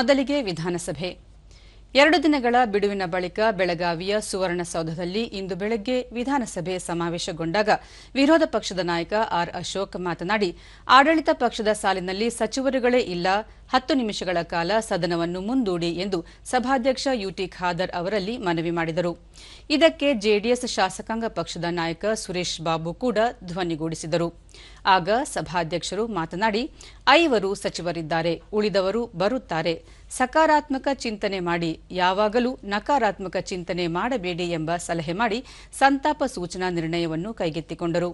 ಮೊದಲಿಗೆ ವಿಧಾನಸಭೆ. 2 ದಿನಗಳ ಬಿಡುವಿನ ಬಳಿಕ ಬೆಳಗಾವಿಯ ಸುವರ್ಣಸೌಧದಲ್ಲಿ ಇಂದು ಬೆಳಗ್ಗೆ ವಿಧಾನಸಭೆ ಸಮಾವೇಶಗೊಂಡಾಗ ವಿರೋಧ ಪಕ್ಷದ ನಾಯಕ ಆರ್ ಅಶೋಕ್ ಮಾತನಾಡಿ, ಆಡಳಿತ ಪಕ್ಷದ ಸಾಲಿನಲ್ಲಿ ಸಚಿವರುಗಳೇ ಇಲ್ಲ, 10 ನಿಮಿಷಗಳ ಕಾಲ ಸದನವನ್ನು ಮುಂದೂಡಿ ಎಂದು ಸಭಾಧ್ಯಕ್ಷ ಯುಟಿ ಖಾದರ್ ಅವರಲ್ಲಿ ಮನವಿ ಮಾಡಿದರು. ಇದಕ್ಕೆ ಜೆಡಿಎಸ್ ಶಾಸಕಾಂಗ ಪಕ್ಷದ ನಾಯಕ ಸುರೇಶ್ ಬಾಬು ಕೂಡ ಧ್ವನಿಗೂಡಿಸಿದರು. ಆಗ ಸಭಾಧ್ಯಕ್ಷರು ಮಾತನಾಡಿ, 5 ಸಚಿವರಿದ್ದಾರೆ, ಉಳಿದವರು ಬರುತ್ತಾರೆ, ಸಕಾರಾತ್ಮಕ ಚಿಂತನೆ ಮಾಡಿ, ಯಾವಾಗಲೂ ನಕಾರಾತ್ಮಕ ಚಿಂತನೆ ಮಾಡಬೇಡಿ ಎಂಬ ಸಲಹೆ ಮಾಡಿ ಸಂತಾಪ ಸೂಚನಾ ನಿರ್ಣಯವನ್ನು ಕೈಗೆತ್ತಿಕೊಂಡರು.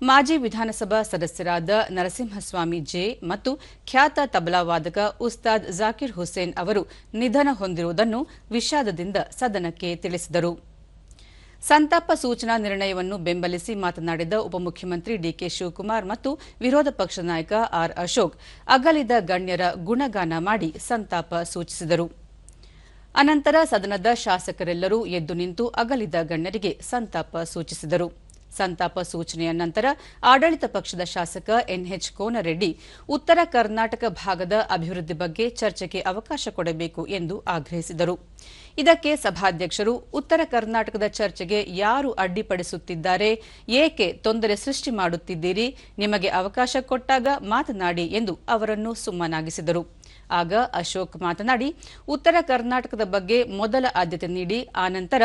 ಮಾಜಿ ವಿಧಾನಸಭಾ ಸದಸ್ಯರಾದ ನರಸಿಂಹಸ್ವಾಮಿ ಜೆ ಮತ್ತು ಖ್ಯಾತ ತಬಲಾ ವಾದಕ ಉಸ್ತಾದ್ ಜಾಕಿರ್ ಹುಸೇನ್ ಅವರು ನಿಧನ ಹೊಂದಿರುವುದನ್ನು ವಿಷಾದದಿಂದ ಸದನಕ್ಕೆ ತಿಳಿಸಿದರು. ಸಂತಾಪ ಸೂಚನಾ ನಿರ್ಣಯವನ್ನು ಬೆಂಬಲಿಸಿ ಮಾತನಾಡಿದ ಉಪಮುಖ್ಯಮಂತ್ರಿ ಡಿಕೆ ಶಿವಕುಮಾರ್ ಮತ್ತು ವಿರೋಧ ಪಕ್ಷದ ನಾಯಕ ಆರ್ ಅಶೋಕ್ ಅಗಲಿದ ಗಣ್ಯರ ಗುಣಗಾನ ಮಾಡಿ ಸಂತಾಪ ಸೂಚಿಸಿದರು. ಅನಂತರ ಸದನದ ಶಾಸಕರೆಲ್ಲರೂ ಎದ್ದು ನಿಂತು ಅಗಲಿದ ಗಣ್ಯರಿಗೆ ಸಂತಾಪ ಸೂಚಿಸಿದರು. ಸಂತಾಪ ಸೂಚನೆಯ ನಂತರ ಆಡಳಿತ ಪಕ್ಷದ ಶಾಸಕ ಎನ್ಎಚ್ ಕೋನರೆಡ್ಡಿ ಉತ್ತರ ಕರ್ನಾಟಕ ಭಾಗದ ಅಭಿವೃದ್ಧಿ ಬಗ್ಗೆ ಚರ್ಚೆಗೆ ಅವಕಾಶ ಕೊಡಬೇಕು ಎಂದು ಆಗ್ರಹಿಸಿದರು. ಇದಕ್ಕೆ ಸಭಾಧ್ಯಕ್ಷರು, ಉತ್ತರ ಕರ್ನಾಟಕದ ಚರ್ಚೆಗೆ ಯಾರು ಅಡ್ಡಿಪಡಿಸುತ್ತಿದ್ದಾರೆ, ಏಕೆ ತೊಂದರೆ ಸೃಷ್ಟಿ ಮಾಡುತ್ತಿದ್ದೀರಿ, ನಿಮಗೆ ಅವಕಾಶ ಕೊಟ್ಟಾಗ ಮಾತನಾಡಿ ಎಂದು ಅವರನ್ನು ಸುಮ್ಮನಾಗಿಸಿದರು. ಆಗ ಅಶೋಕ್ ಮಾತನಾಡಿ, ಉತ್ತರ ಕರ್ನಾಟಕದ ಬಗ್ಗೆ ಮೊದಲ ಆದ್ಯತೆ ನೀಡಿ, ಆನಂತರ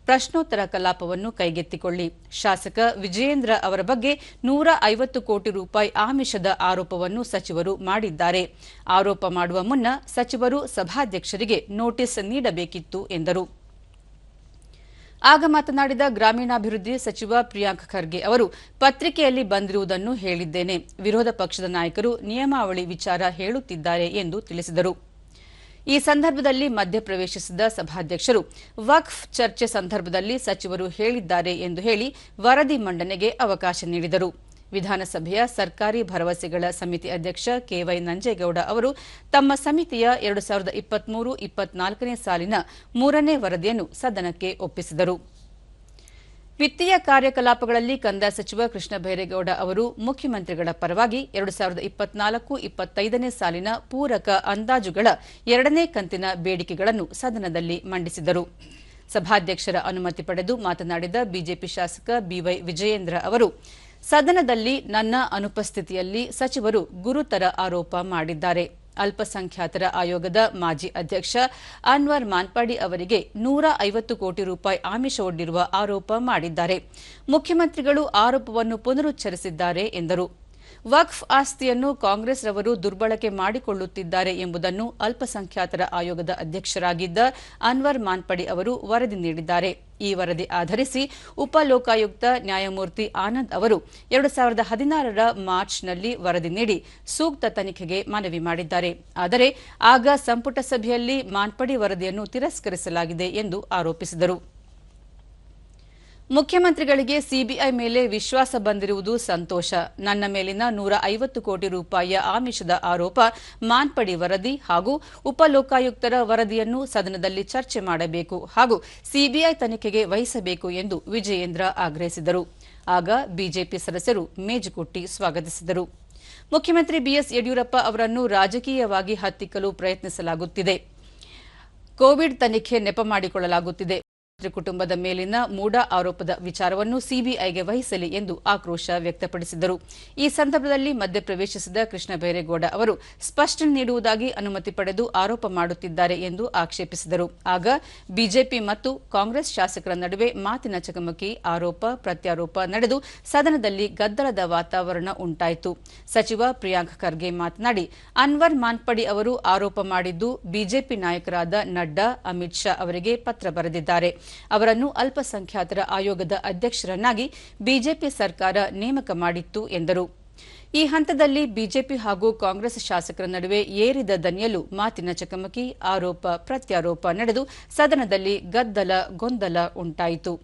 ಪ್ರಶ್ನೋತ್ತರ ಕಲಾಪವನ್ನು ಕೈಗೆತ್ತಿಕೊಳ್ಳಿ. ಶಾಸಕ ವಿಜಯೇಂದ್ರ ಅವರ ಬಗ್ಗೆ 150 ಕೋಟಿ ರೂಪಾಯಿ ಆಮಿಷದ ಆರೋಪವನ್ನು ಸಚಿವರು ಮಾಡಿದ್ದಾರೆ. ಆರೋಪ ಮಾಡುವ ಮುನ್ನ ಸಚಿವರು ಸಭಾಧ್ಯಕ್ಷರಿಗೆ ನೋಟಿಸ್ ನೀಡಬೇಕಿತ್ತು ಎಂದರು. ಆಗ ಮಾತನಾಡಿದ ಗ್ರಾಮೀಣಾಭಿವೃದ್ಧಿ ಸಚಿವ ಪ್ರಿಯಾಂಕ್ ಖರ್ಗೆ ಅವರು, ಪತ್ರಿಕೆಯಲ್ಲಿ ಬಂದಿರುವುದನ್ನು ಹೇಳಿದ್ದೇನೆ, ವಿರೋಧ ಪಕ್ಷದ ನಾಯಕರು ನಿಯಮಾವಳಿ ವಿಚಾರ ಹೇಳುತ್ತಿದ್ದಾರೆ ಎಂದು ತಿಳಿಸಿದರು. ಈ ಸಂದರ್ಭದಲ್ಲಿ ಮಧ್ಯಪ್ರವೇಶಿಸಿದ ಸಭಾಧ್ಯಕ್ಷರು, ವಕ್ಫ್ ಚರ್ಚೆ ಸಂದರ್ಭದಲ್ಲಿ ಸಚಿವರು ಹೇಳಿದ್ದಾರೆ ಎಂದು ಹೇಳಿ ವರದಿ ಮಂಡನೆಗೆ ಅವಕಾಶ ನೀಡಿದರು. ವಿಧಾನಸಭೆಯ ಸರ್ಕಾರಿ ಭರವಸೆಗಳ ಸಮಿತಿ ಅಧ್ಯಕ್ಷ ಕೆವೈ ನಂಜೇಗೌಡ ಅವರು ತಮ್ಮ ಸಮಿತಿಯ 2023-24ನೇ ಸಾಲಿನ 3ನೇ ವರದಿಯನ್ನು ಸದನಕ್ಕೆ ಒಪ್ಪಿಸಿದರು. ವಿತ್ತೀಯ ಕಾರ್ಯಕಲಾಪಗಳಲ್ಲಿ ಕಂದಾಯ ಸಚಿವ ಕೃಷ್ಣ ಬೈರೇಗೌಡ ಅವರು ಮುಖ್ಯಮಂತ್ರಿಗಳ ಪರವಾಗಿ 2024-25ನೇ ಸಾಲಿನ ಪೂರಕ ಅಂದಾಜುಗಳ 2ನೇ ಕಂತಿನ ಬೇಡಿಕೆಗಳನ್ನು ಸದನದಲ್ಲಿ ಮಂಡಿಸಿದರು. ಸಭಾಧ್ಯಕ್ಷರ ಅನುಮತಿ ಪಡೆದು ಮಾತನಾಡಿದ ಬಿಜೆಪಿ ಶಾಸಕ ಬಿವೈ ವಿಜಯೇಂದ್ರ ಅವರು, ಸದನದಲ್ಲಿ ನನ್ನ ಅನುಪಸ್ಥಿತಿಯಲ್ಲಿ ಸಚಿವರು ಗುರುತರ ಆರೋಪ ಮಾಡಿದ್ದಾರೆ. ಅಲ್ಪಸಂಖ್ಯಾತರ ಆಯೋಗದ ಮಾಜಿ ಅಧ್ಯಕ್ಷ ಅನ್ವರ್ ಮಾನ್ಪಾಡಿ ಅವರಿಗೆ 150 ಕೋಟಿ ರೂಪಾಯಿ ಆಮಿಷವೊಡ್ಡಿರುವ ಆರೋಪ ಮಾಡಿದ್ದಾರೆ. ಮುಖ್ಯಮಂತ್ರಿಗಳು ಆರೋಪವನ್ನು ಪುನರುಚ್ಚರಿಸಿದ್ದಾರೆ ಎಂದರು. ವಕ್ಫ್ ಆಸ್ತಿಯನ್ನು ಕಾಂಗ್ರೆಸ್ ರವರು ದುರ್ಬಳಕೆ ಮಾಡಿಕೊಳ್ಳುತ್ತಿದ್ದಾರೆ ಎಂಬುದನ್ನು ಅಲ್ಪಸಂಖ್ಯಾತರ ಆಯೋಗದ ಅಧ್ಯಕ್ಷರಾಗಿದ್ದ ಅನ್ವರ್ ಮಾನ್ಪಡಿ ಅವರು ವರದಿ ನೀಡಿದ್ದಾರೆ. ಈ ವರದಿ ಆಧರಿಸಿ ಉಪ ಲೋಕಾಯುಕ್ತ ನ್ಯಾಯಮೂರ್ತಿ ಆನಂದ್ ಅವರು 2016ರ ಮಾರ್ಚ್ನಲ್ಲಿ ವರದಿ ನೀಡಿ ಸೂಕ್ತ ತನಿಖೆಗೆ ಮನವಿ ಮಾಡಿದ್ದಾರೆ. ಆದರೆ ಆಗ ಸಂಪುಟ ಸಭೆಯಲ್ಲಿ ಮಾನ್ಪಡಿ ವರದಿಯನ್ನು ತಿರಸ್ಕರಿಸಲಾಗಿದೆ ಎಂದು ಆರೋಪಿಸಿದರು. ಮುಖ್ಯಮಂತ್ರಿಗಳಿಗೆ ಸಿಬಿಐ ಮೇಲೆ ವಿಶ್ವಾಸ ಬಂದಿರುವುದು ಸಂತೋಷ. ನನ್ನ ಮೇಲಿನ 150 ಕೋಟಿ ರೂಪಾಯಿಯ ಆಮಿಷದ ಆರೋಪ, ಮಾನ್ಪಡಿ ವರದಿ ಹಾಗೂ ಉಪಲೋಕಾಯುಕ್ತರ ವರದಿಯನ್ನು ಸದನದಲ್ಲಿ ಚರ್ಚೆ ಮಾಡಬೇಕು ಹಾಗೂ ಸಿಬಿಐ ತನಿಖೆಗೆ ವಹಿಸಬೇಕು ಎಂದು ವಿಜಯೇಂದ್ರ ಆಗ್ರಹಿಸಿದರು. ಆಗ ಬಿಜೆಪಿ ಸದಸ್ಯರು ಮೇಜುಕುಟ್ಟಿ ಸ್ವಾಗತಿಸಿದರು. ಮುಖ್ಯಮಂತ್ರಿ ಬಿಎಸ್ ಯಡಿಯೂರಪ್ಪ ಅವರನ್ನು ರಾಜಕೀಯವಾಗಿ ಹತ್ತಿಕ್ಕಲು ಪ್ರಯತ್ನಿಸಲಾಗುತ್ತಿದೆ, ಕೋವಿಡ್ ತನಿಖೆ ನೆಪ ಮಾಡಿಕೊಳ್ಳಲಾಗುತ್ತಿದೆ, ಕುಟುಂಬದ ಮೇಲಿನ ಮೂಢ ಆರೋಪದ ವಿಚಾರವನ್ನು ಸಿಬಿಐಗೆ ವಹಿಸಲಿ ಎಂದು ಆಕ್ರೋಶ ವ್ಯಕ್ತಪಡಿಸಿದರು. ಈ ಸಂದರ್ಭದಲ್ಲಿ ಮಧ್ಯಪ್ರವೇಶಿಸಿದ ಕೃಷ್ಣ ಬೈರೇಗೌಡ ಅವರು ಸ್ಪಷ್ಟನೆ ನೀಡುವುದಾಗಿ ಅನುಮತಿ ಪಡೆದು ಆರೋಪ ಮಾಡುತ್ತಿದ್ದಾರೆ ಎಂದು ಆಕ್ಷೇಪಿಸಿದರು. ಆಗ ಬಿಜೆಪಿ ಮತ್ತು ಕಾಂಗ್ರೆಸ್ ಶಾಸಕರ ನಡುವೆ ಮಾತಿನ ಚಕಮಕಿ, ಆರೋಪ ಪ್ರತ್ಯಾರೋಪ ನಡೆದು ಸದನದಲ್ಲಿ ಗದ್ದಲದ ವಾತಾವರಣ ಉಂಟಾಯಿತು. ಸಚಿವ ಪ್ರಿಯಾಂಕ್ ಖರ್ಗೆ ಮಾತನಾಡಿ, ಅನ್ವರ್ ಮಾನ್ಪಡಿ ಅವರು ಆರೋಪ ಮಾಡಿದ್ದು ಬಿಜೆಪಿ ನಾಯಕರಾದ ನಡ್ಡಾ, ಅಮಿತ್ ಶಾ ಅವರಿಗೆ ಪತ್ರ ಬರೆದಿದ್ದಾರೆ. ಅವರನ್ನು ಅಲ್ಪಸಂಖ್ಯಾತರ ಆಯೋಗದ ಅಧ್ಯಕ್ಷರನ್ನಾಗಿ ಬಿಜೆಪಿ ಸರ್ಕಾರ ನೇಮಕ ಮಾಡಿತ್ತು ಎಂದರು. ಈ ಹಂತದಲ್ಲಿ ಬಿಜೆಪಿ ಹಾಗೂ ಕಾಂಗ್ರೆಸ್ ಶಾಸಕರ ನಡುವೆ ಏರಿದ ದನಿಯಲ್ಲೂ ಮಾತಿನ ಚಕಮಕಿ, ಆರೋಪ ಪ್ರತ್ಯಾರೋಪ ನಡೆದು ಸದನದಲ್ಲಿ ಗದ್ದಲ ಗೊಂದಲ ಉಂಟಾಯಿತು.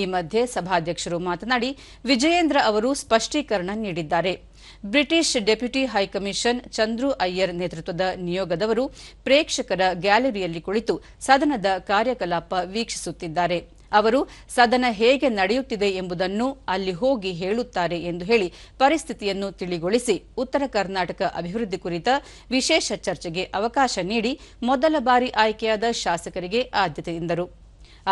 ಈ ಮಧ್ಯೆ ಸಭಾಧ್ಯಕ್ಷರು ಮಾತನಾಡಿ, ವಿಜಯೇಂದ್ರ ಅವರು ಸ್ಪಷ್ಟೀಕರಣ ನೀಡಿದ್ದಾರೆ. British deputy high commission Chandru Iyer ನೇತೃತ್ವದ ನಿಯೋಗದವರು ಪ್ರೇಕ್ಷಕರ ಗ್ಯಾಲರಿಯಲ್ಲಿ ಕುಳಿತು ಸದನದ ಕಾರ್ಯಕಲಾಪ ವೀಕ್ಷಿಸುತ್ತಿದ್ದಾರೆ. ಅವರು ಸದನ ಹೇಗೆ ನಡೆಯುತ್ತಿದೆ ಎಂಬುದನ್ನು ಅಲ್ಲಿ ಹೋಗಿ ಹೇಳುತ್ತಾರೆ ಎಂದು ಹೇಳಿ ಪರಿಸ್ಥಿತಿಯನ್ನು ತಿಳಿಗೊಳಿಸಿ ಉತ್ತರ ಕರ್ನಾಟಕ ಅಭಿವೃದ್ಧಿ ಕುರಿತ ವಿಶೇಷ ಚರ್ಚೆಗೆ ಅವಕಾಶ ನೀಡಿ ಮೊದಲ ಬಾರಿ ಆಯ್ಕೆಯಾದ ಶಾಸಕರಿಗೆ ಆದ್ಯತೆ ಎಂದರು.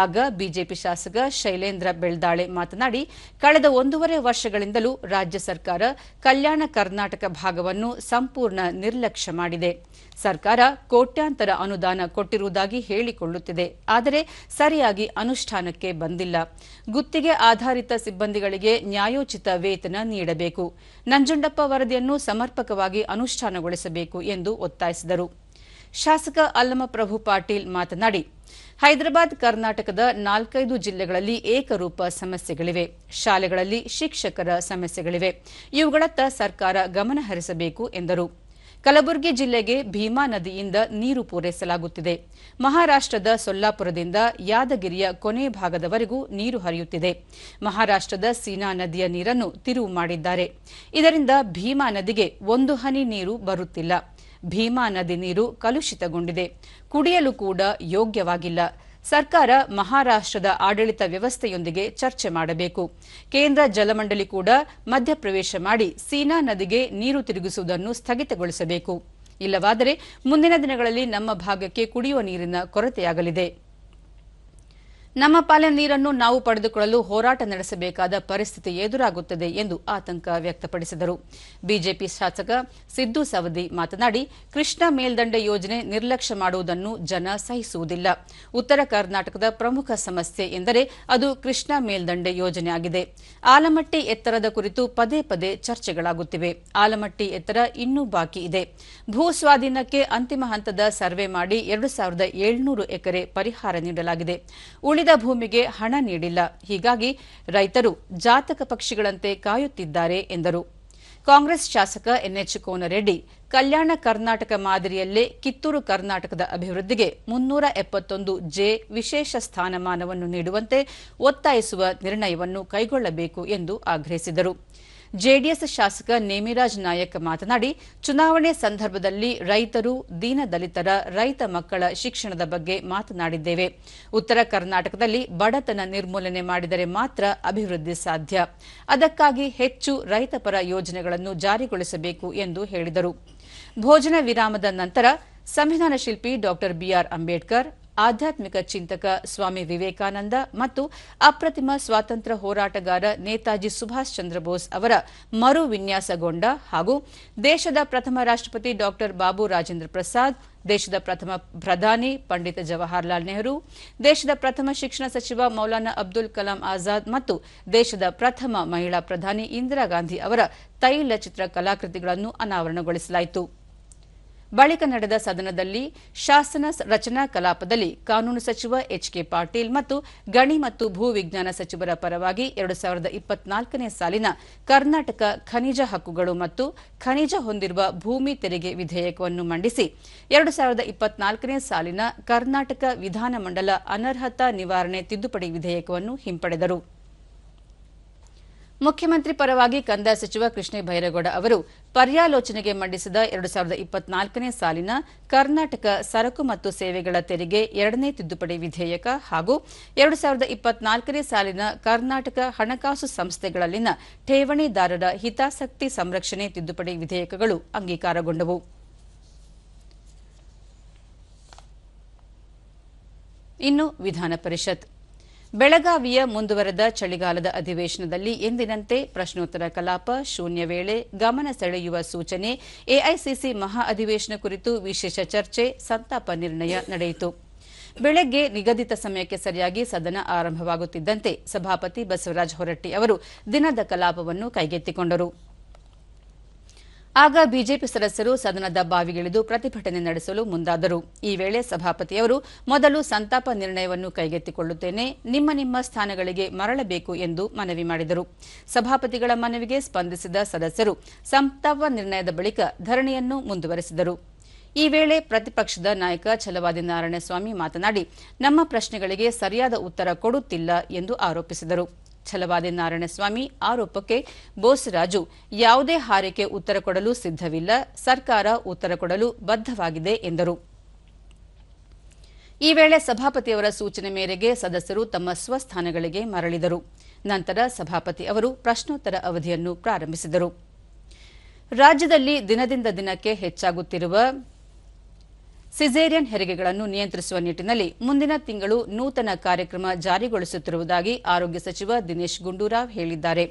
ಆಗ ಬಿಜೆಪಿ ಶಾಸಕ ಶೈಲೇಂದ್ರ ಬೆಳ್ದಾಳೆ ಮಾತನಾಡಿ, ಕಳೆದ 1.5 ವರ್ಷಗಳಿಂದಲೂ ರಾಜ್ಯ ಸರ್ಕಾರ ಕಲ್ಯಾಣ ಕರ್ನಾಟಕ ಭಾಗವನ್ನು ಸಂಪೂರ್ಣ ನಿರ್ಲಕ್ಷ್ಯ ಮಾಡಿದೆ. ಸರ್ಕಾರ ಕೋಟ್ಯಾಂತರ ಅನುದಾನ ಕೊಟ್ಟಿರುವುದಾಗಿ ಹೇಳಿಕೊಳ್ಳುತ್ತಿದೆ, ಆದರೆ ಸರಿಯಾಗಿ ಅನುಷ್ಠಾನಕ್ಕೆ ಬಂದಿಲ್ಲ. ಗುತ್ತಿಗೆ ಆಧಾರಿತ ಸಿಬ್ಬಂದಿಗಳಿಗೆ ನ್ಯಾಯೋಚಿತ ವೇತನ ನೀಡಬೇಕು. ನಂಜುಂಡಪ್ಪ ವರದಿಯನ್ನು ಸಮರ್ಪಕವಾಗಿ ಅನುಷ್ಠಾನಗೊಳಿಸಬೇಕು ಎಂದು ಒತ್ತಾಯಿಸಿದರು. ಶಾಸಕ ಅಲ್ಲಮಪ್ರಭು ಪಾಟೀಲ್ ಮಾತನಾಡಿ, ಹೈದರಾಬಾದ್ ಕರ್ನಾಟಕದ 4-5 ಜಿಲ್ಲೆಗಳಲ್ಲಿ ಏಕರೂಪ ಸಮಸ್ಯೆಗಳಿವೆ. ಶಾಲೆಗಳಲ್ಲಿ ಶಿಕ್ಷಕರ ಸಮಸ್ಯೆಗಳಿವೆ. ಇವುಗಳತ್ತ ಸರ್ಕಾರ ಗಮನ ಹರಿಸಬೇಕು ಎಂದರು. ಕಲಬುರಗಿ ಜಿಲ್ಲೆಗೆ ಭೀಮಾ ನದಿಯಿಂದ ನೀರು ಪೂರೈಸಲಾಗುತ್ತಿದೆ. ಮಹಾರಾಷ್ಟ್ರದ ಸೊಲ್ಲಾಪುರದಿಂದ ಯಾದಗಿರಿಯ ಕೊನೆ ಭಾಗದವರೆಗೂ ನೀರು ಹರಿಯುತ್ತಿದೆ. ಮಹಾರಾಷ್ಟ್ರದ ಸೀನಾ ನದಿಯ ನೀರನ್ನು ತಿರುವು ಮಾಡಿದ್ದಾರೆ. ಇದರಿಂದ ಭೀಮಾ ನದಿಗೆ ಒಂದು ಹನಿ ನೀರು ಬರುತ್ತಿಲ್ಲ. ಭೀಮಾ ನದಿ ನೀರು ಕಲುಷಿತಗೊಂಡಿದೆ. ಕುಡಿಯಲು ಕೂಡ ಯೋಗ್ಯವಾಗಿಲ್ಲ. ಸರ್ಕಾರ ಮಹಾರಾಷ್ಟ್ರದ ಆಡಳಿತ ವ್ಯವಸ್ಥೆಯೊಂದಿಗೆ ಚರ್ಚೆ ಮಾಡಬೇಕು. ಕೇಂದ್ರ ಜಲಮಂಡಳಿ ಕೂಡ ಮಧ್ಯಪ್ರವೇಶ ಮಾಡಿ ಸೀನಾ ನದಿಗೆ ನೀರು ತಿರುಗಿಸುವುದನ್ನು ಸ್ಥಗಿತಗೊಳಿಸಬೇಕು. ಇಲ್ಲವಾದರೆ ಮುಂದಿನ ದಿನಗಳಲ್ಲಿ ನಮ್ಮ ಭಾಗಕ್ಕೆ ಕುಡಿಯುವ ನೀರಿನ ಕೊರತೆಯಾಗಲಿದೆ. ನಮ್ಮ ಪಾಲಿನ ನೀರನ್ನು ನಾವು ಪಡೆದುಕೊಳ್ಳಲು ಹೋರಾಟ ನಡೆಸಬೇಕಾದ ಪರಿಸ್ಥಿತಿ ಎದುರಾಗುತ್ತದೆ ಎಂದು ಆತಂಕ ವ್ಯಕ್ತಪಡಿಸಿದರು. ಬಿಜೆಪಿ ಶಾಸಕ ಸಿದ್ದು ಸವದಿ ಮಾತನಾಡಿ, ಕೃಷ್ಣಾ ಮೇಲ್ದಂಡೆ ಯೋಜನೆ ನಿರ್ಲಕ್ಷ್ಯ ಮಾಡುವುದನ್ನು ಜನ ಸಹಿಸುವುದಿಲ್ಲ. ಉತ್ತರ ಕರ್ನಾಟಕದ ಪ್ರಮುಖ ಸಮಸ್ಯೆ ಎಂದರೆ ಅದು ಕೃಷ್ಣಾ ಮೇಲ್ದಂಡೆ ಯೋಜನೆಯಾಗಿದೆ. ಆಲಮಟ್ಟಿ ಎತ್ತರದ ಕುರಿತು ಪದೇ ಪದೇ ಚರ್ಚೆಗಳಾಗುತ್ತಿವೆ. ಆಲಮಟ್ಟಿ ಎತ್ತರ ಇನ್ನೂ ಬಾಕಿ ಇದೆ. ಭೂ ಸ್ವಾಧೀನಕ್ಕೆ ಅಂತಿಮ ಹಂತದ ಸರ್ವೆ ಮಾಡಿ 2700 ಎಕರೆ ಪರಿಹಾರ ನೀಡಲಾಗಿದೆ. ಉಳಿದ ಭೂಮಿಗೆ ಹಣ ನೀಡಿಲ್ಲ. ಹೀಗಾಗಿ ರೈತರು ಜಾತಕ ಪಕ್ಷಿಗಳಂತೆ ಕಾಯುತ್ತಿದ್ದಾರೆ ಎಂದರು. ಕಾಂಗ್ರೆಸ್ ಶಾಸಕ ಎನ್ಎಚ್ ಕೋನರೆಡ್ಡಿ, ಕಲ್ಯಾಣ ಕರ್ನಾಟಕ ಮಾದರಿಯಲ್ಲೇ ಕಿತ್ತೂರು ಕರ್ನಾಟಕದ ಅಭಿವೃದ್ಧಿಗೆ 371 ವಿಶೇಷ ಸ್ಥಾನಮಾನವನ್ನು ನೀಡುವಂತೆ ಒತ್ತಾಯಿಸುವ ನಿರ್ಣಯವನ್ನು ಕೈಗೊಳ್ಳಬೇಕು ಎಂದು ಆಗ್ರಹಿಸಿದರು. ಜೆಡಿಎಸ್ ಶಾಸಕ ನೇಮಿರಾಜ್ ನಾಯಕ್ ಮಾತನಾಡಿ, ಚುನಾವಣೆ ಸಂದರ್ಭದಲ್ಲಿ ರೈತರು, ದೀನದಲಿತರ, ರೈತ ಮಕ್ಕಳ ಶಿಕ್ಷಣದ ಬಗ್ಗೆ ಮಾತನಾಡಿದ್ದೇವೆ. ಉತ್ತರ ಕರ್ನಾಟಕದಲ್ಲಿ ಬಡತನ ನಿರ್ಮೂಲನೆ ಮಾಡಿದರೆ ಮಾತ್ರ ಅಭಿವೃದ್ಧಿ ಸಾಧ್ಯ. ಅದಕ್ಕಾಗಿ ಹೆಚ್ಚು ರೈತಪರ ಯೋಜನೆಗಳನ್ನು ಜಾರಿಗೊಳಿಸಬೇಕು ಎಂದು ಹೇಳಿದರು. ಭೋಜನ ವಿರಾಮದ ನಂತರ ಸಂವಿಧಾನ ಶಿಲ್ಪಿ ಡಾ ಬಿಆರ್ ಅಂಬೇಡ್ಕರ್, ಆಧ್ಯಾತ್ಮಿಕ ಚಿಂತಕ ಸ್ವಾಮಿ ವಿವೇಕಾನಂದ ಮತ್ತು ಅಪ್ರತಿಮ ಸ್ವಾತಂತ್ರ್ಯ ಹೋರಾಟಗಾರ ನೇತಾಜಿ ಸುಭಾಷ್ ಚಂದ್ರ ಬೋಸ್ ಅವರ ಮರು ವಿನ್ಯಾಸಗೊಂಡ ಹಾಗೂ ದೇಶದ ಪ್ರಥಮ ರಾಷ್ಟ್ರಪತಿ ಡಾ ಬಾಬು ರಾಜೇಂದ್ರ ಪ್ರಸಾದ್, ದೇಶದ ಪ್ರಥಮ ಪ್ರಧಾನಿ ಪಂಡಿತ್ ಜವಾಹರಲಾಲ್ ನೆಹರು, ದೇಶದ ಪ್ರಥಮ ಶಿಕ್ಷಣ ಸಚಿವ ಮೌಲಾನಾ ಅಬ್ದುಲ್ ಕಲಾಂ ಆಜಾದ್ ಮತ್ತು ದೇಶದ ಪ್ರಥಮ ಮಹಿಳಾ ಪ್ರಧಾನಿ ಇಂದಿರಾ ಗಾಂಧಿ ಅವರ ತೈಲಚಿತ್ರ ಕಲಾಕೃತಿಗಳನ್ನು ಅನಾವರಣಗೊಳಿಸಲಾಯಿತು. ಬಳಿಕ ನಡೆದ ಸದನದಲ್ಲಿ ಶಾಸನ ರಚನಾ ಕಲಾಪದಲ್ಲಿ ಕಾನೂನು ಸಚಿವ ಎಚ್ಕೆ ಪಾಟೀಲ್ ಮತ್ತು ಗಣಿ ಮತ್ತು ಭೂ ವಿಜ್ಞಾನ ಸಚಿವರ ಪರವಾಗಿ 2024ನೇ ಸಾಲಿನ ಕರ್ನಾಟಕ ಖನಿಜ ಹಕ್ಕುಗಳು ಮತ್ತು ಖನಿಜ ಹೊಂದಿರುವ ಭೂಮಿ ತೆರಿಗೆ ವಿಧೇಯಕವನ್ನು ಮಂಡಿಸಿ 2024ನೇ ಸಾಲಿನ ಕರ್ನಾಟಕ ವಿಧಾನಮಂಡಲ ಅನರ್ಹತಾ ನಿವಾರಣೆ ತಿದ್ದುಪಡಿ ವಿಧೇಯಕವನ್ನು ಹಿಂಪಡೆದರು. ಮುಖ್ಯಮಂತ್ರಿ ಪರವಾಗಿ ಕಂದಾಯ ಸಚಿವ ಕೃಷ್ಣ ಬೈರೇಗೌಡ ಅವರು ಪರ್ಯಾಲೋಚನೆಗೆ ಮಂಡಿಸಿದ 2024ನೇ ಸಾಲಿನ ಕರ್ನಾಟಕ ಸರಕು ಮತ್ತು ಸೇವೆಗಳ ತೆರಿಗೆ 2ನೇ ತಿದ್ದುಪಡಿ ವಿಧೇಯಕ ಹಾಗೂ 2024ನೇ ಸಾಲಿನ ಕರ್ನಾಟಕ ಹಣಕಾಸು ಸಂಸ್ಥೆಗಳಲ್ಲಿನ ಠೇವಣಿದಾರರ ಹಿತಾಸಕ್ತಿ ಸಂರಕ್ಷಣೆ ತಿದ್ದುಪಡಿ ವಿಧೇಯಕಗಳು ಅಂಗೀಕಾರಗೊಂಡವು. ಇನ್ನು ವಿಧಾನ ಪರಿಷತ್ ಬೆಳಗಾವಿಯ ಮುಂದುವರೆದ ಚಳಿಗಾಲದ ಅಧಿವೇಶನದಲ್ಲಿ ಎಂದಿನಂತೆ ಪ್ರಶ್ನೋತ್ತರ ಕಲಾಪ, ಶೂನ್ಯ ವೇಳೆ, ಗಮನ ಸೆಳೆಯುವ ಸೂಚನೆ, ಎಐಸಿಸಿ ಮಹಾ ಅಧಿವೇಶನ ಕುರಿತು ವಿಶೇಷ ಚರ್ಚೆ, ಸಂತಾಪ ನಿರ್ಣಯ ನಡೆಯಿತು. ಬೆಳಗ್ಗೆ ನಿಗದಿತ ಸಮಯಕ್ಕೆ ಸರಿಯಾಗಿ ಸದನ ಆರಂಭವಾಗುತ್ತಿದ್ದಂತೆ ಸಭಾಪತಿ ಬಸವರಾಜ ಹೊರಟ್ಟಿ ಅವರು ದಿನದ ಕಲಾಪವನ್ನು ಕೈಗೆತ್ತಿಕೊಂಡರು. ಆಗ ಬಿಜೆಪಿ ಸದಸ್ಯರು ಸದನದ ಬಾವಿಗಿಳಿದು ಪ್ರತಿಭಟನೆ ನಡೆಸಲು ಮುಂದಾದರು. ಈ ವೇಳೆ ಸಭಾಪತಿಯವರು ಮೊದಲು ಸಂತಾಪ ನಿರ್ಣಯವನ್ನು ಕೈಗೆತ್ತಿಕೊಳ್ಳುತ್ತೇನೆ, ನಿಮ್ಮ ಸ್ಥಾನಗಳಿಗೆ ಮರಳಬೇಕು ಎಂದು ಮನವಿ ಮಾಡಿದರು. ಸಭಾಪತಿಗಳ ಮನವಿಗೆ ಸ್ಪಂದಿಸಿದ ಸದಸ್ಯರು ಸಂತಾಪ ನಿರ್ಣಯದ ಬಳಿಕ ಧರಣಿಯನ್ನು ಮುಂದುವರೆಸಿದರು. ಈ ವೇಳೆ ಪ್ರತಿಪಕ್ಷದ ನಾಯಕ ಛಲವಾದಿ ನಾರಾಯಣಸ್ವಾಮಿ ಮಾತನಾಡಿ, ನಮ್ಮ ಪ್ರಶ್ನೆಗಳಿಗೆ ಸರಿಯಾದ ಉತ್ತರ ಕೊಡುತ್ತಿಲ್ಲ ಎಂದು ಆರೋಪಿಸಿದರು. ಛಲವಾದಿ ನಾರಾಯಣಸ್ವಾಮಿ ಆರೋಪಕ್ಕೆ ಬೋಸರಾಜು ಯಾವುದೇ ಹಾರೈಕೆ ಉತ್ತರ ಕೊಡಲು ಸಿದ್ಧವಿಲ್ಲ, ಸರ್ಕಾರ ಉತ್ತರ ಕೊಡಲು ಬದ್ಧವಾಗಿದೆ ಎಂದರು. ಈ ವೇಳೆ ಸಭಾಪತಿಯವರ ಸೂಚನೆ ಮೇರೆಗೆ ಸದಸ್ಯರು ತಮ್ಮ ಸ್ವಸ್ಥಾನಗಳಿಗೆ ಮರಳಿದರು. ನಂತರ ಸಭಾಪತಿ ಅವರು ಪ್ರಶ್ನೋತ್ತರ ಅವಧಿಯನ್ನು ಪ್ರಾರಂಭಿಸಿದರು. ರಾಜ್ಯದಲ್ಲಿ ದಿನದಿಂದ ದಿನಕ್ಕೆ ಹೆಚ್ಚಾಗುತ್ತಿರುವ ಸಿಸೇರಿಯನ್ ಹೆರಿಗೆಗಳನ್ನು ನಿಯಂತ್ರಿಸುವ ನಿಟ್ಟಿನಲ್ಲಿ ಮುಂದಿನ ತಿಂಗಳು ನೂತನ ಕಾರ್ಯಕ್ರಮ ಜಾರಿಗೊಳಿಸುತ್ತಿರುವುದಾಗಿ ಆರೋಗ್ಯ ಸಚಿವ ದಿನೇಶ್ ಗುಂಡೂರಾವ್ ಹೇಳಿದ್ದಾರೆ.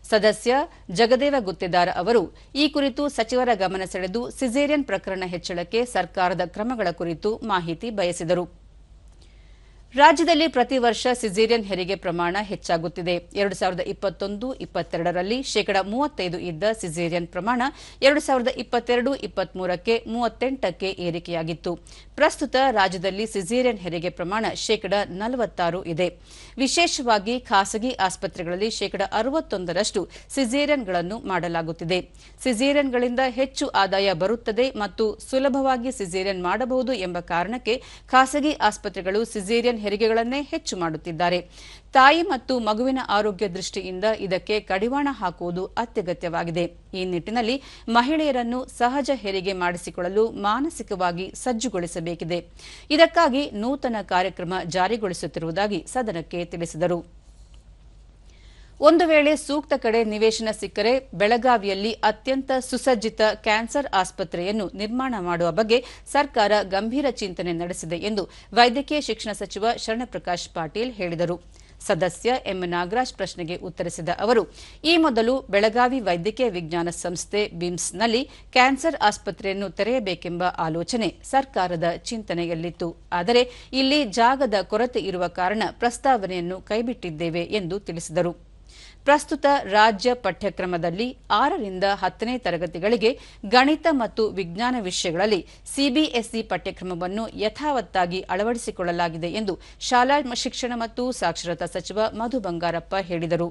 ಸದಸ್ಯ ಜಗದೇವ ಗುತ್ತೇದಾರ್ ಅವರು ಈ ಕುರಿತು ಸಚಿವರ ಗಮನ ಸೆಳೆದು ಸಿಸೇರಿಯನ್ ಪ್ರಕರಣ ಹೆಚ್ಚಳಕ್ಕೆ ಸರ್ಕಾರದ ಕ್ರಮಗಳ ಕುರಿತು ಮಾಹಿತಿ ಬಯಸಿದರು. ರಾಜ್ಯದಲ್ಲಿ ಪ್ರತಿ ವರ್ಷ ಸಿಸೇರಿಯನ್ ಹೆರಿಗೆ ಪ್ರಮಾಣ ಹೆಚ್ಚಾಗುತ್ತಿದೆ. 2021-22ರಲ್ಲಿ ಶೇಕಡಾ 35 ಇದ್ದ ಸಿಸೇರಿಯನ್ ಪ್ರಮಾಣ 2022-23ಕ್ಕೆ 38ಕ್ಕೆ ಏರಿಕೆಯಾಗಿತ್ತು. ಪ್ರಸ್ತುತ ರಾಜ್ಯದಲ್ಲಿ ಸಿಸೇರಿಯನ್ ಹೆರಿಗೆ ಪ್ರಮಾಣ ಶೇಕಡಾ 46 ಇದೆ. ವಿಶೇಷವಾಗಿ ಖಾಸಗಿ ಆಸ್ಪತ್ರೆಗಳಲ್ಲಿ ಶೇಕಡಾ 61ರಷ್ಟು ಸಿಸೇರಿಯನ್ಗಳನ್ನು ಮಾಡಲಾಗುತ್ತಿದೆ. ಸಿಸೇರಿಯನ್ಗಳಿಂದ ಹೆಚ್ಚು ಆದಾಯ ಬರುತ್ತದೆ ಮತ್ತು ಸುಲಭವಾಗಿ ಸಿಸೇರಿಯನ್ ಮಾಡಬಹುದು ಎಂಬ ಕಾರಣಕ್ಕೆ ಖಾಸಗಿ ಆಸ್ಪತ್ರೆಗಳು ಸಿಸೇರಿಯನ್ ಹೆರಿಗೆಗಳನ್ನೇ ಹೆಚ್ಚು ಮಾಡುತ್ತಿದ್ದಾರೆ. ತಾಯಿ ಮತ್ತು ಮಗುವಿನ ಆರೋಗ್ಯ ದೃಷ್ಟಿಯಿಂದ ಇದಕ್ಕೆ ಕಡಿವಾಣ ಹಾಕುವುದು ಅತ್ಯಗತ್ಯವಾಗಿದೆ. ಈ ನಿಟ್ಟಿನಲ್ಲಿ ಮಹಿಳೆಯರನ್ನು ಸಹಜ ಹೆರಿಗೆ ಮಾಡಿಸಿಕೊಳ್ಳಲು ಮಾನಸಿಕವಾಗಿ ಸಜ್ಜುಗೊಳಿಸಬೇಕಿದೆ. ಇದಕ್ಕಾಗಿ ನೂತನ ಕಾರ್ಯಕ್ರಮ ಜಾರಿಗೊಳಿಸುತ್ತಿರುವುದಾಗಿ ಸದನಕ್ಕೆ ತಿಳಿಸಿದರು. ಒಂದು ವೇಳೆ ಸೂಕ್ತ ಕಡೆ ನಿವೇಶನ ಸಿಕ್ಕರೆ ಬೆಳಗಾವಿಯಲ್ಲಿ ಅತ್ಯಂತ ಸುಸಜ್ಜಿತ ಕ್ಯಾನ್ಸರ್ ಆಸ್ಪತ್ರೆಯನ್ನು ನಿರ್ಮಾಣ ಮಾಡುವ ಬಗ್ಗೆ ಸರ್ಕಾರ ಗಂಭೀರ ಚಿಂತನೆ ನಡೆಸಿದೆ ಎಂದು ವೈದ್ಯಕೀಯ ಶಿಕ್ಷಣ ಸಚಿವ ಶರಣಪ್ರಕಾಶ್ ಪಾಟೀಲ್ ಹೇಳಿದರು. ಸದಸ್ಯ ಎಂ ನಾಗರಾಜ್ ಪ್ರಶ್ನೆಗೆ ಉತ್ತರಿಸಿದ ಅವರು, ಈ ಮೊದಲು ಬೆಳಗಾವಿ ವೈದ್ಯಕೀಯ ವಿಜ್ಞಾನ ಸಂಸ್ಥೆ ಬಿಮ್ಸ್ನಲ್ಲಿ ಕ್ಯಾನ್ಸರ್ ಆಸ್ಪತ್ರೆಯನ್ನು ತೆರೆಯಬೇಕೆಂಬ ಆಲೋಚನೆ ಸರ್ಕಾರದ ಚಿಂತನೆಯಲ್ಲಿತ್ತು. ಆದರೆ ಇಲ್ಲಿ ಜಾಗದ ಕೊರತೆ ಇರುವ ಕಾರಣ ಪ್ರಸ್ತಾವನೆಯನ್ನು ಕೈಬಿಟ್ಟಿದ್ದೇವೆ ಎಂದು ತಿಳಿಸಿದರು. ಪ್ರಸ್ತುತ ರಾಜ್ಯ ಪಠ್ಯಕ್ರಮದಲ್ಲಿ 6ರಿಂದ 10ನೇ ತರಗತಿಗಳಿಗೆ ಗಣಿತ ಮತ್ತು ವಿಜ್ಞಾನ ವಿಷಯಗಳಲ್ಲಿ ಸಿಬಿಎಸ್ಇ ಪಠ್ಯಕ್ರಮವನ್ನು ಯಥಾವತ್ತಾಗಿ ಅಳವಡಿಸಿಕೊಳ್ಳಲಾಗಿದೆ ಎಂದು ಶಾಲಾ ಶಿಕ್ಷಣ ಮತ್ತು ಸಾಕ್ಷರತಾ ಸಚಿವ ಮಧು ಬಂಗಾರಪ್ಪ ಹೇಳಿದರು.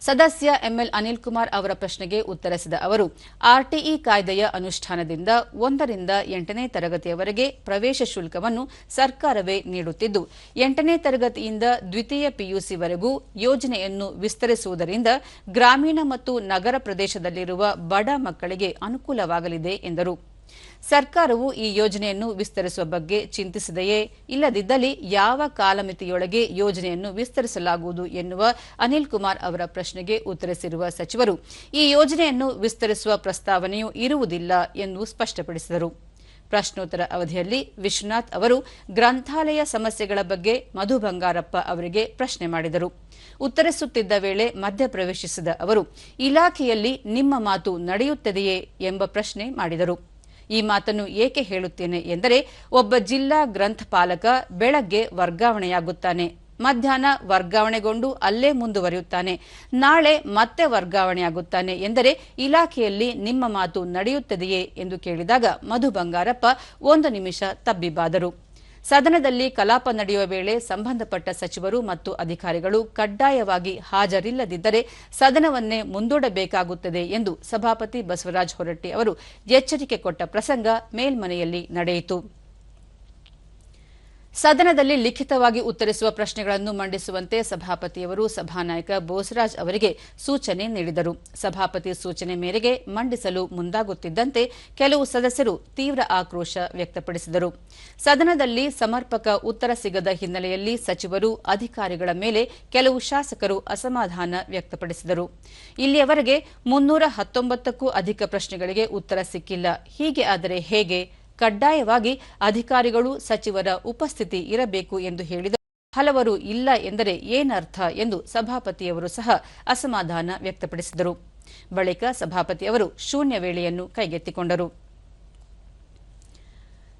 ಸದಸ್ಯ ಎಂಎಲ್ ಅನಿಲ್ ಕುಮಾರ್ ಅವರ ಪ್ರಶ್ನೆಗೆ ಉತ್ತರಿಸಿದ ಅವರು, ಆರ್ಟಿಇ ಕಾಯ್ದೆಯ ಅನುಷ್ಠಾನದಿಂದ 1ರಿಂದ 8ನೇ ತರಗತಿಯವರೆಗೆ ಪ್ರವೇಶ ಶುಲ್ಕವನ್ನು ಸರ್ಕಾರವೇ ನೀಡುತ್ತಿದ್ದು, 8ನೇ ತರಗತಿಯಿಂದ ದ್ವಿತೀಯ ಪಿಯುಸಿವರೆಗೂ ಯೋಜನೆಯನ್ನು ವಿಸ್ತರಿಸುವುದರಿಂದ ಗ್ರಾಮೀಣ ಮತ್ತು ನಗರ ಪ್ರದೇಶದಲ್ಲಿರುವ ಬಡ ಮಕ್ಕಳಿಗೆ ಅನುಕೂಲವಾಗಲಿದೆ ಎಂದರು. ಸರ್ಕಾರವು ಈ ಯೋಜನೆಯನ್ನು ವಿಸ್ತರಿಸುವ ಬಗ್ಗೆ ಚಿಂತಿಸಿದೆಯೇ? ಇಲ್ಲದಿದ್ದಲ್ಲಿ ಯಾವ ಕಾಲಮಿತಿಯೊಳಗೆ ಯೋಜನೆಯನ್ನು ವಿಸ್ತರಿಸಲಾಗುವುದು ಎನ್ನುವ ಅನಿಲ್ ಕುಮಾರ್ ಅವರ ಪ್ರಶ್ನೆಗೆ ಉತ್ತರಿಸಿರುವ ಸಚಿವರು, ಈ ಯೋಜನೆಯನ್ನು ವಿಸ್ತರಿಸುವ ಪ್ರಸ್ತಾವನೆಯೂ ಇರುವುದಿಲ್ಲ ಎಂದು ಸ್ಪಷ್ಟಪಡಿಸಿದರು. ಪ್ರಶ್ನೋತ್ತರ ಅವಧಿಯಲ್ಲಿ ವಿಶ್ವನಾಥ್ ಅವರು ಗ್ರಂಥಾಲಯ ಸಮಸ್ಯೆಗಳ ಬಗ್ಗೆ ಮಧು ಬಂಗಾರಪ್ಪ ಅವರಿಗೆ ಪ್ರಶ್ನೆ ಮಾಡಿದರು. ಉತ್ತರಿಸುತ್ತಿದ್ದ ವೇಳೆ ಮಧ್ಯಪ್ರವೇಶಿಸಿದ ಅವರು, ಇಲಾಖೆಯಲ್ಲಿ ನಿಮ್ಮ ಮಾತು ನಡೆಯುತ್ತದೆಯೇ ಎಂಬ ಪ್ರಶ್ನೆ ಮಾಡಿದರು. ಈ ಮಾತನ್ನು ಏಕೆ ಹೇಳುತ್ತೇನೆ ಎಂದರೆ, ಒಬ್ಬ ಜಿಲ್ಲಾ ಗ್ರಂಥಪಾಲಕ ಬೆಳಗ್ಗೆ ವರ್ಗಾವಣೆಯಾಗುತ್ತಾನೆ, ಮಧ್ಯಾಹ್ನ ವರ್ಗಾವಣೆಗೊಂಡು ಅಲ್ಲೇ ಮುಂದುವರಿಯುತ್ತಾನೆ, ನಾಳೆ ಮತ್ತೆ ವರ್ಗಾವಣೆಯಾಗುತ್ತಾನೆ ಎಂದರೆ ಇಲಾಖೆಯಲ್ಲಿ ನಿಮ್ಮ ಮಾತು ನಡೆಯುತ್ತದೆಯೇ ಎಂದು ಕೇಳಿದಾಗ ಮಧು ಬಂಗಾರಪ್ಪ 1 ನಿಮಿಷ ತಬ್ಬಿಬ್ಬಾದರು. ಸದನದಲ್ಲಿ ಕಲಾಪ ನಡೆಯುವ ವೇಳೆ ಸಂಬಂಧಪಟ್ಟ ಸಚಿವರು ಮತ್ತು ಅಧಿಕಾರಿಗಳು ಕಡ್ಡಾಯವಾಗಿ ಹಾಜರಿಲ್ಲದಿದ್ದರೆ ಸದನವನ್ನೇ ಮುಂದೂಡಬೇಕಾಗುತ್ತದೆ ಎಂದು ಸಭಾಪತಿ ಬಸವರಾಜ ಹೊರಟ್ಟಿ ಅವರು ಎಚ್ಚರಿಕೆ ಕೊಟ್ಟ ಪ್ರಸಂಗ ಮೇಲ್ಮನೆಯಲ್ಲಿ ನಡೆಯಿತು. ಸದನದಲ್ಲಿ ಲಿಖಿತವಾಗಿ ಉತ್ತರಿಸುವ ಪ್ರಶ್ನೆಗಳನ್ನು ಮಂಡಿಸುವಂತೆ ಸಭಾಪತಿಯವರು ಸಭಾನಾಯಕ ಬೋಸರಾಜ್ ಅವರಿಗೆ ಸೂಚನೆ ನೀಡಿದರು. ಸಭಾಪತಿ ಸೂಚನೆ ಮೇರೆಗೆ ಮಂಡಿಸಲು ಮುಂದಾಗುತ್ತಿದ್ದಂತೆ ಕೆಲವು ಸದಸ್ಯರು ತೀವ್ರ ಆಕ್ರೋಶ ವ್ಯಕ್ತಪಡಿಸಿದರು. ಸದನದಲ್ಲಿ ಸಮರ್ಪಕ ಉತ್ತರ ಸಿಗದ ಹಿನ್ನೆಲೆಯಲ್ಲಿ ಸಚಿವರು, ಅಧಿಕಾರಿಗಳ ಮೇಲೆ ಕೆಲವು ಶಾಸಕರು ಅಸಮಾಧಾನ ವ್ಯಕ್ತಪಡಿಸಿದರು. ಇಲ್ಲಿಯವರೆಗೆ 319ಕ್ಕೂ ಅಧಿಕ ಪ್ರಶ್ನೆಗಳಿಗೆ ಉತ್ತರ ಸಿಕ್ಕಿಲ್ಲ. ಹೀಗೆ ಆದರೆ ಹೇಗೆ? ಕಡ್ಡಾಯವಾಗಿ ಅಧಿಕಾರಿಗಳು ಸಚಿವರ ಉಪಸ್ಥಿತಿ ಇರಬೇಕು ಎಂದು ಹೇಳಿದರು. ಹಲವರು ಇಲ್ಲ ಎಂದರೆ ಏನರ್ಥ ಎಂದು ಸಭಾಪತಿಯವರು ಸಹ ಅಸಮಾಧಾನ ವ್ಯಕ್ತಪಡಿಸಿದರು. ಬಳಿಕ ಸಭಾಪತಿಯವರು ಶೂನ್ಯ ವೇಳೆಯನ್ನು ಕೈಗೆತ್ತಿಕೊಂಡರು.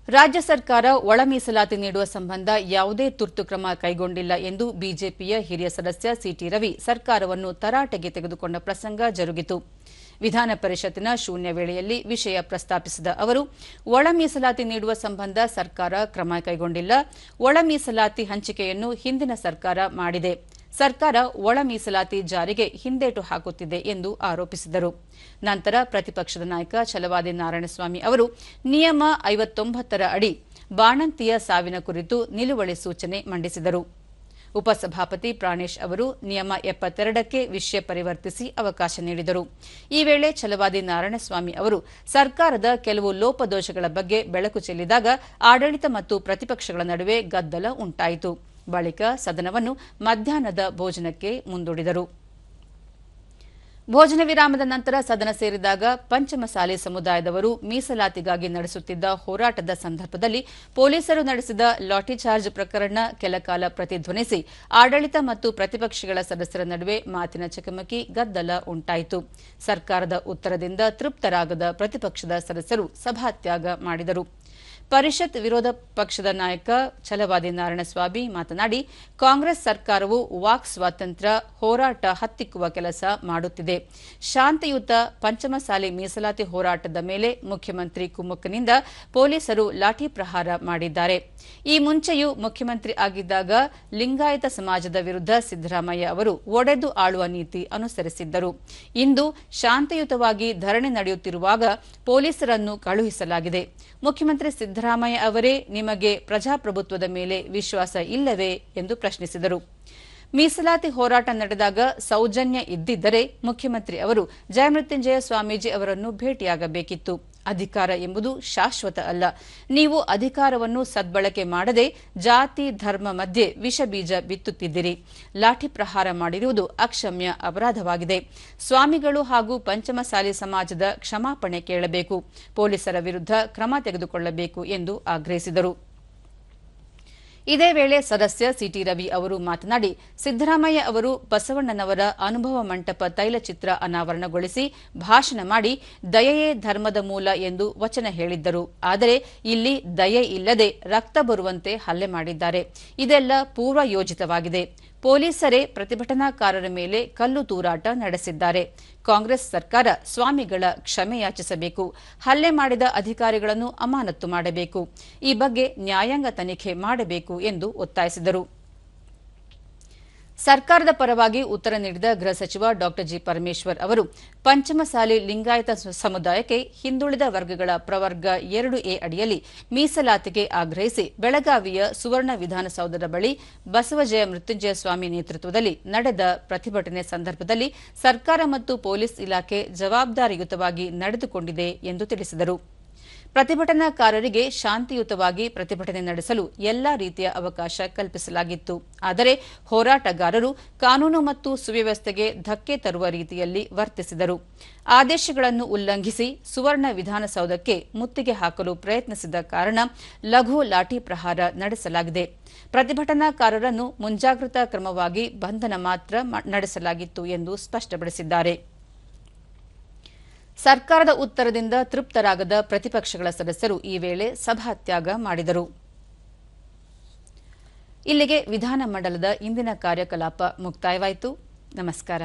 ರಾಜ್ಯ ಸರ್ಕಾರ ಒಳ ಮೀಸಲಾತಿ ನೀಡುವ ಸಂಬಂಧ ಯಾವುದೇ ತುರ್ತು ಕ್ರಮ ಕೈಗೊಂಡಿಲ್ಲ ಎಂದು ಬಿಜೆಪಿಯ ಹಿರಿಯ ಸದಸ್ಯ ಸಿಟಿ ರವಿ ಸರ್ಕಾರವನ್ನು ತರಾಟೆಗೆ ತೆಗೆದುಕೊಂಡ ಪ್ರಸಂಗ ಜರುಗಿತು. ವಿಧಾನ ಪರಿಷತ್ತಿನ ಶೂನ್ಯ ವೇಳೆಯಲ್ಲಿ ವಿಷಯ ಪ್ರಸ್ತಾಪಿಸಿದ ಅವರು, ಒಳ ಮೀಸಲಾತಿ ನೀಡುವ ಸಂಬಂಧ ಸರ್ಕಾರ ಕ್ರಮ ಕೈಗೊಂಡಿಲ್ಲ, ಒಳ ಮೀಸಲಾತಿ ಹಂಚಿಕೆಯನ್ನು ಹಿಂದಿನ ಸರ್ಕಾರ ಮಾಡಿದೆ, ಸರ್ಕಾರ ಒಳ ಮೀಸಲಾತಿ ಜಾರಿಗೆ ಹಿಂದೇಟು ಹಾಕುತ್ತಿದೆ ಎಂದು ಆರೋಪಿಸಿದರು. ನಂತರ ಪ್ರತಿಪಕ್ಷದ ನಾಯಕ ಛಲವಾದಿ ನಾರಾಯಣಸ್ವಾಮಿ ಅವರು ನಿಯಮ 59ರ ಅಡಿ ಬಾಣಂತಿಯ ಸಾವಿನ ಕುರಿತು ನಿಲುವಳಿ ಸೂಚನೆ ಮಂಡಿಸಿದರು. ಉಪಸಭಾಪತಿ ಪ್ರಾಣೇಶ್ ಅವರು ನಿಯಮ 72ಕ್ಕೆ ವಿಷಯ ಪರಿವರ್ತಿಸಿ ಅವಕಾಶ ನೀಡಿದರು. ಈ ವೇಳೆ ಛಲವಾದಿ ನಾರಾಯಣಸ್ವಾಮಿ ಅವರು ಸರ್ಕಾರದ ಕೆಲವು ಲೋಪದೋಷಗಳ ಬಗ್ಗೆ ಬೆಳಕು ಚೆಲ್ಲಿದಾಗ ಆಡಳಿತ ಮತ್ತು ಪ್ರತಿಪಕ್ಷಗಳ ನಡುವೆ ಗದ್ದಲ ಉಂಟಾಯಿತು. ಬಳಿಕ ಸದನವನ್ನು ಮಧ್ಯಾಹ್ನದ ಭೋಜನಕ್ಕೆ ಮುಂದೂಡಿದರು. ಭೋಜನ ವಿರಾಮದ ನಂತರ ಸದನ ಸೇರಿದಾಗ ಪಂಚಮಸಾಲಿ ಸಮುದಾಯದವರು ಮೀಸಲಾತಿಗಾಗಿ ನಡೆಸುತ್ತಿದ್ದ ಹೋರಾಟದ ಸಂದರ್ಭದಲ್ಲಿ ಪೊಲೀಸರು ನಡೆಸಿದ ಲಾಠಿಚಾರ್ಜ್ ಪ್ರಕರಣ ಕೆಲಕಾಲ ಪ್ರತಿಧ್ವನಿಸಿ ಆಡಳಿತ ಮತ್ತು ಪ್ರತಿಪಕ್ಷಗಳ ಸದಸ್ಯರ ನಡುವೆ ಮಾತಿನ ಚಕಮಕಿ, ಗದ್ದಲ ಉಂಟಾಯಿತು. ಸರ್ಕಾರದ ಉತ್ತರದಿಂದ ತೃಪ್ತರಾಗದ ಪ್ರತಿಪಕ್ಷದ ಸದಸ್ಯರು ಸಭಾತ್ಯಾಗ ಮಾಡಿದರು. ಪರಿಷತ್ ವಿರೋಧ ಪಕ್ಷದ ನಾಯಕ ಛಲವಾದಿ ನಾರಾಯಣಸ್ವಾಮಿ ಮಾತನಾಡಿ, ಕಾಂಗ್ರೆಸ್ ಸರ್ಕಾರವು ವಾಕ್ ಸ್ವಾತಂತ್ರ್ಯ, ಹೋರಾಟ ಹತ್ತಿಕ್ಕುವ ಕೆಲಸ ಮಾಡುತ್ತಿದೆ. ಶಾಂತಿಯುತ ಪಂಚಮಸಾಲಿ ಮೀಸಲಾತಿ ಹೋರಾಟದ ಮೇಲೆ ಮುಖ್ಯಮಂತ್ರಿ ಕುಮ್ಮಕ್ಕಿನಿಂದ ಪೊಲೀಸರು ಲಾಠಿ ಪ್ರಹಾರ ಮಾಡಿದ್ದಾರೆ. ಈ ಮುಂಚೆಯೂ ಮುಖ್ಯಮಂತ್ರಿ ಆಗಿದ್ದಾಗ ಲಿಂಗಾಯತ ಸಮಾಜದ ವಿರುದ್ಧ ಸಿದ್ದರಾಮಯ್ಯ ಅವರು ಒಡೆದು ಆಳುವ ನೀತಿ ಅನುಸರಿಸಿದ್ದರು. ಇಂದು ಶಾಂತಿಯುತವಾಗಿ ಧರಣಿ ನಡೆಯುತ್ತಿರುವಾಗ ಪೊಲೀಸರನ್ನು ಕಳುಹಿಸಲಾಗಿದೆ. ಮುಖ್ಯಮಂತ್ರಿ ಸಿದ್ದರಾಮಯ್ಯ ಅವರೇ ನಿಮಗೆ ಪ್ರಜಾಪ್ರಭುತ್ವದ ಮೇಲೆ ವಿಶ್ವಾಸ ಇಲ್ಲವೇ ಎಂದು ಪ್ರಶ್ನಿಸಿದರು. ಮೀಸಲಾತಿ ಹೋರಾಟ ನಡೆದಾಗ ಸೌಜನ್ಯ ಇದ್ದಿದ್ದರೆ ಮುಖ್ಯಮಂತ್ರಿ ಅವರು ಜಯಮೃತ್ಯುಂಜಯ ಸ್ವಾಮೀಜಿ ಅವರನ್ನು ಭೇಟಿಯಾಗಬೇಕಿತ್ತು. ಅಧಿಕಾರ ಎಂಬುದು ಶಾಶ್ವತ ಅಲ್ಲ. ನೀವು ಅಧಿಕಾರವನ್ನು ಸದ್ಬಳಕೆ ಮಾಡದೆ ಜಾತಿ ಧರ್ಮ ಮಧ್ಯೆ ವಿಷಬೀಜ ಬಿತ್ತುತ್ತಿದ್ದೀರಿ. ಲಾಠಿ ಪ್ರಹಾರ ಮಾಡಿರುವುದು ಅಕ್ಷಮ್ಯ ಅಪರಾಧವಾಗಿದೆ. ಸ್ವಾಮಿಗಳು ಹಾಗೂ ಪಂಚಮಸಾಲಿ ಸಮಾಜದ ಕ್ಷಮಾಪಣೆ ಕೇಳಬೇಕು, ಪೊಲೀಸರ ವಿರುದ್ಧ ಕ್ರಮ ತೆಗೆದುಕೊಳ್ಳಬೇಕು ಎಂದು ಆಗ್ರಹಿಸಿದರು. ಇದೇ ವೇಳೆ ಸದಸ್ಯ ಸಿಟಿ ರವಿ ಅವರು ಮಾತನಾಡಿ, ಸಿದ್ದರಾಮಯ್ಯ ಅವರು ಬಸವಣ್ಣನವರ ಅನುಭವ ಮಂಟಪ ತೈಲಚಿತ್ರ ಅನಾವರಣಗೊಳಿಸಿ ಭಾಷಣ ಮಾಡಿ ದಯೆಯೇ ಧರ್ಮದ ಮೂಲ ಎಂದು ವಚನ ಹೇಳಿದ್ದರು. ಆದರೆ ಇಲ್ಲಿ ದಯೆ ಇಲ್ಲದೆ ರಕ್ತ ಬರುವಂತೆ ಹಲ್ಲೆ ಮಾಡಿದ್ದಾರೆ. ಇದೆಲ್ಲ ಪೂರ್ವ ಯೋಜಿತವಾಗಿದೆ. ಪೊಲೀಸರೇ ಪ್ರತಿಭಟನಾಕಾರರ ಮೇಲೆ ಕಲ್ಲು ತೂರಾಟ ನಡೆಸಿದ್ದಾರೆ. ಕಾಂಗ್ರೆಸ್ ಸರ್ಕಾರ ಸ್ವಾಮಿಗಳ ಕ್ಷಮೆಯಾಚಿಸಬೇಕು. ಹಲ್ಲೆ ಮಾಡಿದ ಅಧಿಕಾರಿಗಳನ್ನು ಅಮಾನತು ಮಾಡಬೇಕು. ಈ ಬಗ್ಗೆ ನ್ಯಾಯಾಂಗ ತನಿಖೆ ಮಾಡಬೇಕು ಎಂದು ಒತ್ತಾಯಿಸಿದರು. ಸರ್ಕಾರದ ಪರವಾಗಿ ಉತ್ತರ ನೀಡಿದ ಗೃಹ ಸಚಿವ ಡಾ ಜಿ ಪರಮೇಶ್ವರ್ ಅವರು ಪಂಚಮಸಾಲಿ ಲಿಂಗಾಯತ ಸಮುದಾಯಕ್ಕೆ ಹಿಂದುಳಿದ ವರ್ಗಗಳ ಪ್ರವರ್ಗ 2A ಅಡಿಯಲ್ಲಿ ಮೀಸಲಾತಿಗೆ ಆಗ್ರಹಿಸಿ ಬೆಳಗಾವಿಯ ಸುವರ್ಣ ವಿಧಾನಸೌಧದ ಬಳಿ ಬಸವಜಯ ಮೃತ್ಯುಂಜಯ ಸ್ವಾಮಿ ನೇತೃತ್ವದಲ್ಲಿ ನಡೆದ ಪ್ರತಿಭಟನೆ ಸಂದರ್ಭದಲ್ಲಿ ಸರ್ಕಾರ ಮತ್ತು ಪೊಲೀಸ್ ಇಲಾಖೆ ಜವಾಬ್ದಾರಿಯುತವಾಗಿ ನಡೆದುಕೊಂಡಿದೆ ಎಂದು ತಿಳಿಸಿದರು. ಪ್ರತಿಭಟನಾಕಾರರಿಗೆ ಶಾಂತಿಯುತವಾಗಿ ಪ್ರತಿಭಟನೆ ನಡೆಸಲು ಎಲ್ಲಾ ರೀತಿಯ ಅವಕಾಶ ಕಲ್ಪಿಸಲಾಗಿತ್ತು. ಆದರೆ ಹೋರಾಟಗಾರರು ಕಾನೂನು ಮತ್ತು ಸುವ್ಯವಸ್ಥೆಗೆ ಧಕ್ಕೆ ತರುವ ರೀತಿಯಲ್ಲಿ ವರ್ತಿಸಿದರು. ಆದೇಶಗಳನ್ನು ಉಲ್ಲಂಘಿಸಿ ಸುವರ್ಣ ವಿಧಾನಸೌಧಕ್ಕೆ ಮುತ್ತಿಗೆ ಹಾಕಲು ಪ್ರಯತ್ನಿಸಿದ ಕಾರಣ ಲಘು ಲಾಠಿ ಪ್ರಹಾರ ನಡೆಸಲಾಗಿದೆ. ಪ್ರತಿಭಟನಾಕಾರರನ್ನು ಮುಂಜಾಗ್ರತಾ ಕ್ರಮವಾಗಿ ಬಂಧನ ಮಾತ್ರ ನಡೆಸಲಾಗಿತ್ತು ಎಂದು ಸ್ಪಷ್ಟಪಡಿಸಿದ್ದಾರೆ. ಸರ್ಕಾರದ ಉತ್ತರದಿಂದ ತೃಪ್ತರಾಗದ ಪ್ರತಿಪಕ್ಷಗಳ ಸದಸ್ಯರು ಈ ವೇಳೆ ಸಭಾತ್ಯಾಗ ಮಾಡಿದರು. ಇಲ್ಲಿಗೆ ವಿಧಾನಮಂಡಲದ ಇಂದಿನ ಕಾರ್ಯಕಲಾಪ ಮುಕ್ತಾಯವಾಯಿತು. ನಮಸ್ಕಾರ.